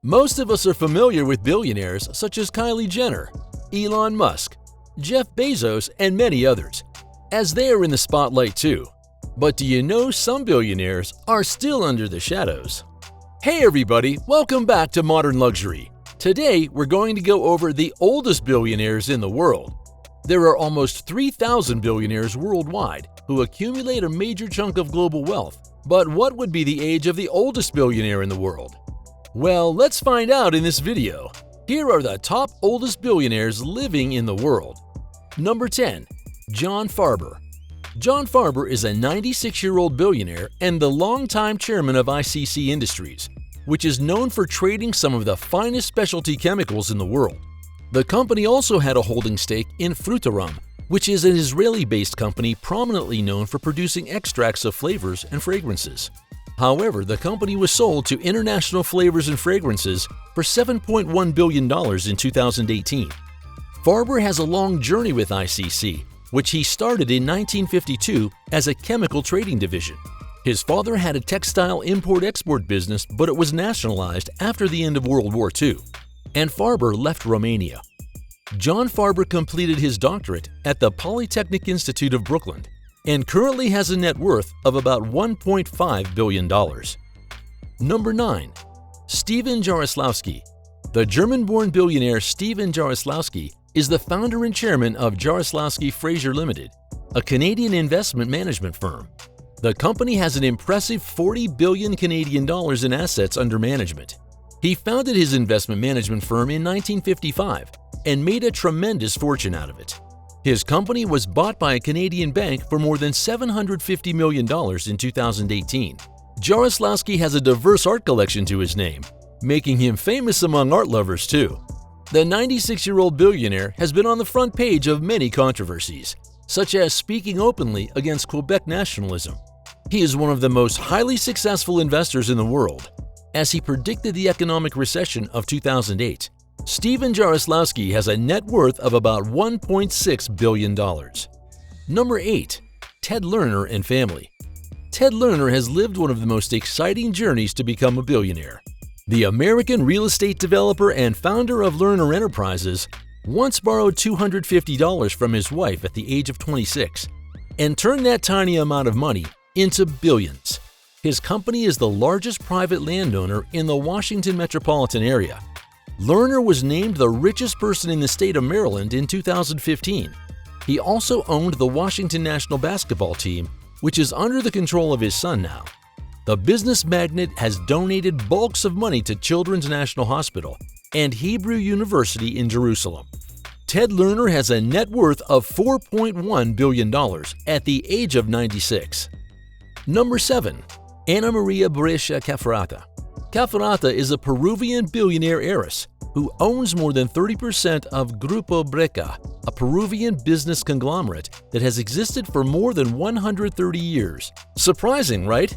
Most of us are familiar with billionaires such as Kylie Jenner, Elon Musk, Jeff Bezos, and many others, as they are in the spotlight too. But do you know some billionaires are still under the shadows? Hey everybody, welcome back to Modern Luxury. Today we're going to go over the oldest billionaires in the world. There are almost 3,000 billionaires worldwide who accumulate a major chunk of global wealth. But what would be the age of the oldest billionaire in the world? Well, let's find out in this video. Here are the top oldest billionaires living in the world. Number 10. John Farber. John Farber is a 96-year-old billionaire and the longtime chairman of ICC Industries, which is known for trading some of the finest specialty chemicals in the world. The company also had a holding stake in Frutarom, which is an Israeli-based company prominently known for producing extracts of flavors and fragrances. However, the company was sold to International Flavors and Fragrances for $7.1 billion in 2018. Farber has a long journey with ICC, which he started in 1952 as a chemical trading division. His father had a textile import-export business, but it was nationalized after the end of World War II, and Farber left Romania. John Farber completed his doctorate at the Polytechnic Institute of Brooklyn and currently has a net worth of about $1.5 billion. Number 9. Stephen Jaroslowski. The German-born billionaire Stephen Jaroslowski is the founder and chairman of Jaroslowski Fraser Limited, a Canadian investment management firm. The company has an impressive 40 billion Canadian dollars in assets under management. He founded his investment management firm in 1955 and made a tremendous fortune out of it. His company was bought by a Canadian bank for more than $750 million in 2018. Jaroslowski has a diverse art collection to his name, making him famous among art lovers too. The 96-year-old billionaire has been on the front page of many controversies, such as speaking openly against Quebec nationalism. He is one of the most highly successful investors in the world, as he predicted the economic recession of 2008. Stephen Jaroslowski has a net worth of about $1.6 billion. Number 8. Ted Lerner and family. Ted Lerner has lived one of the most exciting journeys to become a billionaire. The American real estate developer and founder of Lerner Enterprises once borrowed $250 from his wife at the age of 26 and turned that tiny amount of money into billions. His company is the largest private landowner in the Washington metropolitan area. Lerner was named the richest person in the state of Maryland in 2015. He also owned the Washington national basketball team, which is under the control of his son now. The business magnate has donated bulks of money to Children's National Hospital and Hebrew University in Jerusalem. Ted Lerner has a net worth of $4.1 billion at the age of 96. Number 7. Anna Maria Barisha Kafaraka. Kafaraka is a Peruvian billionaire heiress who owns more than 30% of Grupo Breca, a Peruvian business conglomerate that has existed for more than 130 years. Surprising, right?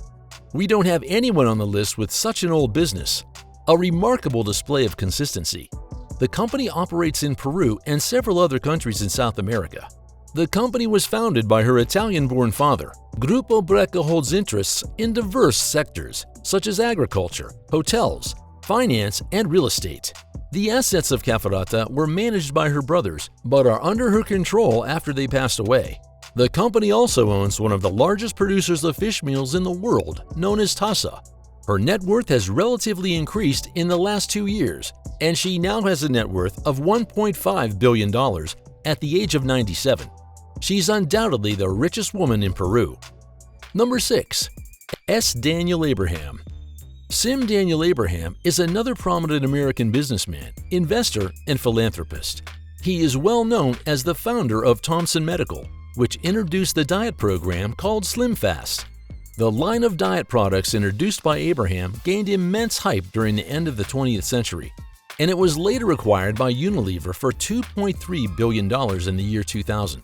We don't have anyone on the list with such an old business. A remarkable display of consistency. The company operates in Peru and several other countries in South America. The company was founded by her Italian-born father. Grupo Breca holds interests in diverse sectors, such as agriculture, hotels, finance, and real estate. The assets of Kafaraka were managed by her brothers, but are under her control after they passed away. The company also owns one of the largest producers of fish meals in the world, known as Tasa. Her net worth has relatively increased in the last 2 years, and she now has a net worth of $1.5 billion at the age of 97. She's undoubtedly the richest woman in Peru. Number 6. S. Daniel Abraham. Sim Daniel Abraham is another prominent American businessman, investor, and philanthropist. He is well known as the founder of Thompson Medical, which introduced the diet program called Slim Fast. The line of diet products introduced by Abraham gained immense hype during the end of the 20th century, and it was later acquired by Unilever for $2.3 billion in the year 2000.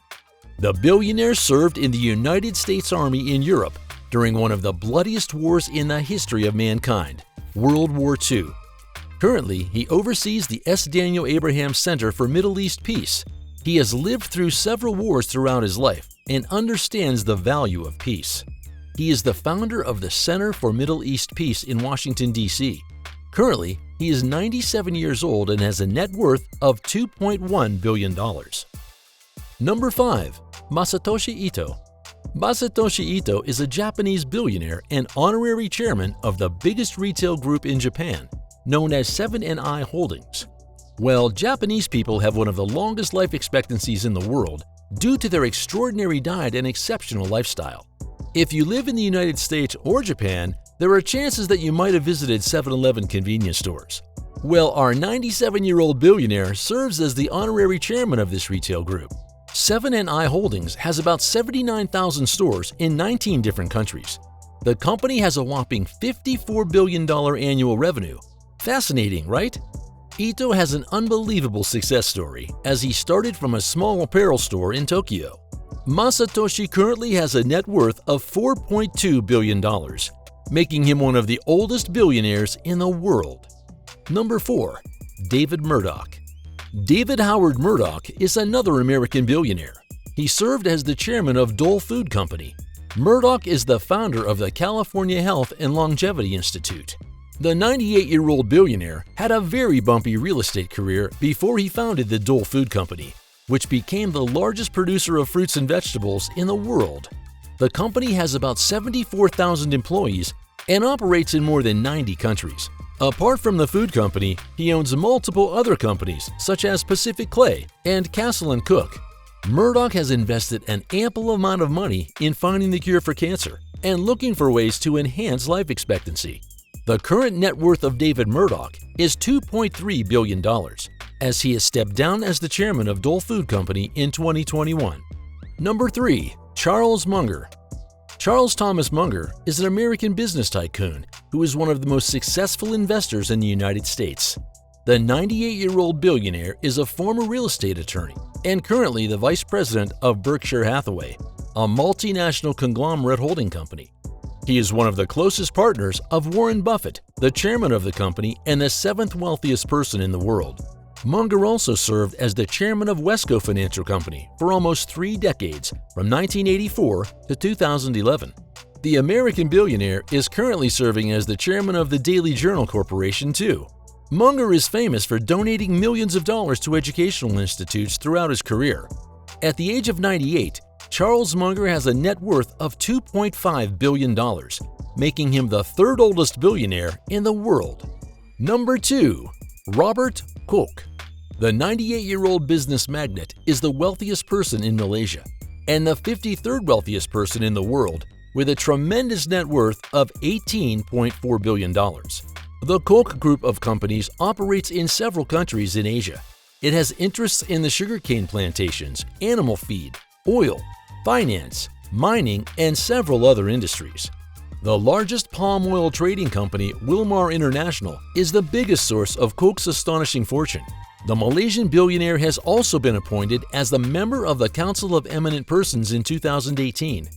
The billionaire served in the United States Army in Europe during one of the bloodiest wars in the history of mankind, World War II. Currently, he oversees the S. Daniel Abraham Center for Middle East Peace. He has lived through several wars throughout his life and understands the value of peace. He is the founder of the Center for Middle East Peace in Washington, D.C. Currently, He is 97 years old and has a net worth of $2.1 billion. Number 5. Masatoshi Ito. Masatoshi Ito is a Japanese billionaire and honorary chairman of the biggest retail group in Japan, known as 7&I Holdings. Well, Japanese people have one of the longest life expectancies in the world due to their extraordinary diet and exceptional lifestyle. If you live in the United States or Japan, there are chances that you might have visited 7-Eleven convenience stores. Well, our 97-year-old billionaire serves as the honorary chairman of this retail group. 7&I Holdings has about 79,000 stores in 19 different countries. The company has a whopping $54 billion annual revenue. Fascinating, right? Ito has an unbelievable success story as he started from a small apparel store in Tokyo. Masatoshi currently has a net worth of $4.2 billion, making him one of the oldest billionaires in the world. Number 4. David Murdock. David Howard Murdock is another American billionaire. He served as the chairman of Dole Food Company. Murdock is the founder of the California Health and Longevity Institute. The 98-year-old billionaire had a very bumpy real estate career before he founded the Dole Food Company, which became the largest producer of fruits and vegetables in the world. The company has about 74,000 employees and operates in more than 90 countries. Apart from the food company, he owns multiple other companies such as Pacific Clay and Castle & Cook. Murdock has invested an ample amount of money in finding the cure for cancer and looking for ways to enhance life expectancy. The current net worth of David Murdock is $2.3 billion, as he has stepped down as the chairman of Dole Food Company in 2021. Number 3. Charles Munger. Charles Thomas Munger is an American business tycoon who is one of the most successful investors in the United States. The 98-year-old billionaire is a former real estate attorney and currently the vice president of Berkshire Hathaway, a multinational conglomerate holding company. He is one of the closest partners of Warren Buffett, the chairman of the company and the 7th wealthiest person in the world. Munger also served as the chairman of Wesco Financial Company for almost 3 decades, from 1984 to 2011. The American billionaire is currently serving as the chairman of the Daily Journal Corporation, too. Munger is famous for donating millions of dollars to educational institutes throughout his career. At the age of 98, Charles Munger has a net worth of $2.5 billion, making him the 3rd oldest billionaire in the world. Number 2. Robert Kuok. The 98-year-old business magnate is the wealthiest person in Malaysia and the 53rd wealthiest person in the world, with a tremendous net worth of $18.4 billion. The Kuok Group of companies operates in several countries in Asia. It has interests in the sugarcane plantations, animal feed, oil, finance, mining, and several other industries. The largest palm oil trading company, Wilmar International, is the biggest source of Kuok's astonishing fortune. The Malaysian billionaire has also been appointed as the member of the Council of Eminent Persons in 2018.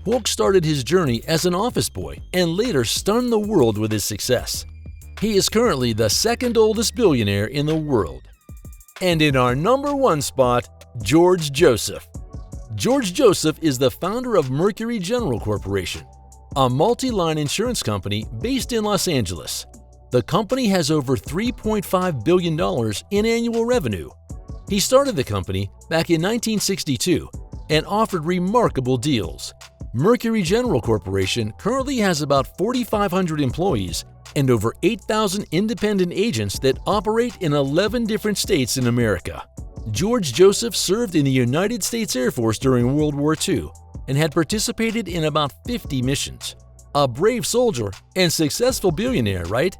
Kuok started his journey as an office boy and later stunned the world with his success. He is currently the 2nd oldest billionaire in the world. And in our number 1 spot, George Joseph. George Joseph is the founder of Mercury General Corporation, a multi-line insurance company based in Los Angeles. The company has over $3.5 billion in annual revenue. He started the company back in 1962 and offered remarkable deals. Mercury General Corporation currently has about 4,500 employees and over 8,000 independent agents that operate in 11 different states in America. George Joseph served in the United States Air Force during World War II and had participated in about 50 missions. A brave soldier and successful billionaire, right?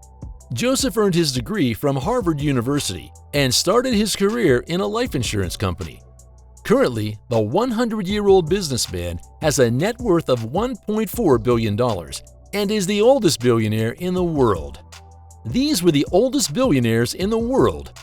Joseph earned his degree from Harvard University and started his career in a life insurance company. Currently, the 100-year-old businessman has a net worth of $1.4 billion and is the oldest billionaire in the world. These were the oldest billionaires in the world.